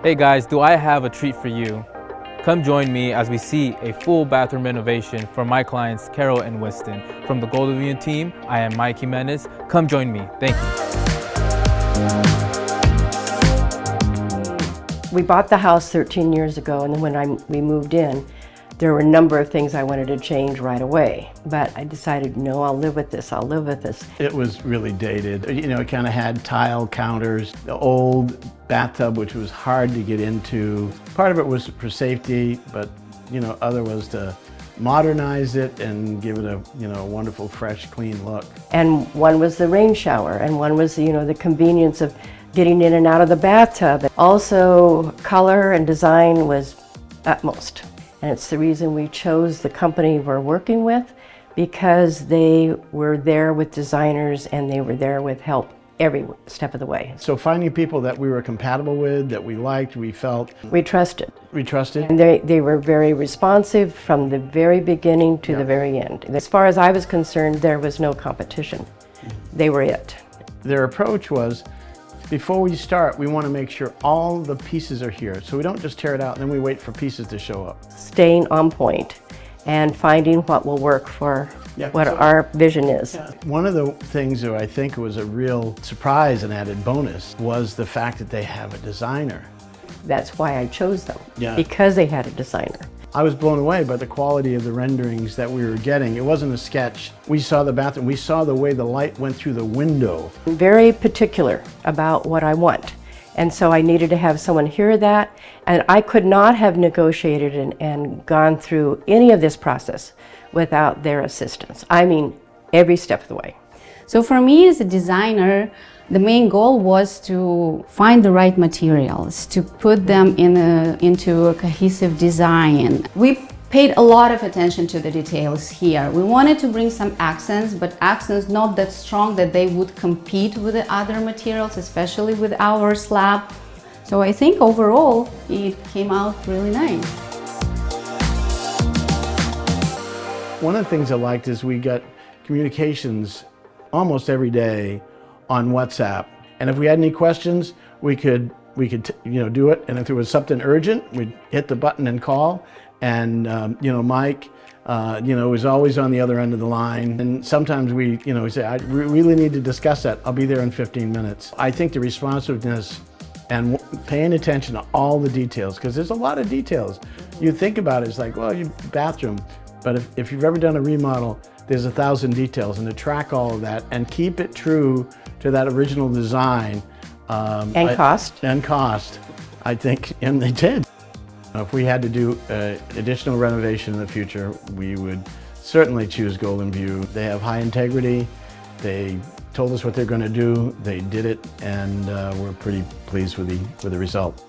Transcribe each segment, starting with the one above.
Hey guys, do I have a treat for you? Come join me as we see a full bathroom renovation for my clients Carol and Winston. From the Golden View team, I am Mike Jimenez. Come join me. Thank you. We bought the house 13 years ago, and then when we moved in, there were a number of things I wanted to change right away. But I decided, no, I'll live with this, I'll live with this. It was really dated. You know, it kind of had tile counters, the old bathtub, which was hard to get into. Part of it was for safety, but, you know, other was to modernize it and give it a, you know, wonderful, fresh, clean look. And one was the rain shower, and one was, you know, the convenience of getting in and out of the bathtub. Also, color and design was utmost. And it's the reason we chose the company we're working with, because they were there with designers and they were there with help every step of the way. So finding people that we were compatible with, that we liked, we felt... We trusted. We trusted. And they were very responsive from the very beginning to the very end. As far as I was concerned, there was no competition. They were it. Their approach was, before we start, we want to make sure all the pieces are here. So we don't just tear it out and then we wait for pieces to show up. Staying on point and finding what will work for what our vision is. One of the things that I think was a real surprise and added bonus was the fact that they have a designer. That's why I chose them, because they had a designer. I was blown away by the quality of the renderings that we were getting. It wasn't a sketch. We saw the bathroom, we saw the way the light went through the window. I'm very particular about what I want. And so I needed to have someone hear that. And I could not have negotiated and gone through any of this process without their assistance. I mean, every step of the way. So for me as a designer, the main goal was to find the right materials, to put them into a cohesive design. We paid a lot of attention to the details here. We wanted to bring some accents, but accents not that strong that they would compete with the other materials, especially with our slab. So I think overall it came out really nice. One of the things I liked is we got communications almost every day on WhatsApp, and if we had any questions, we could you know, do it. And if there was something urgent, we'd hit the button and call. And you know, Mike, you know, was always on the other end of the line. And sometimes we, you know, we say, I really need to discuss that. I'll be there in 15 minutes. I think the responsiveness and paying attention to all the details, because there's a lot of details. You think about it, it's like, well, your bathroom, but if you've ever done a remodel, there's 1,000 details, and to track all of that and keep it true to that original design. And cost, I think, and they did. If we had to do additional renovation in the future, we would certainly choose Golden View. They have high integrity. They told us what they're going to do. They did it, and we're pretty pleased with the result.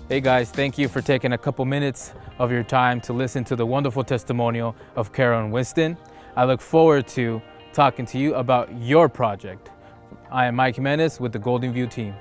Hey guys, thank you for taking a couple minutes of your time to listen to the wonderful testimonial of Carol and Winston. I look forward to talking to you about your project. I am Mike Jimenez with the Golden View team.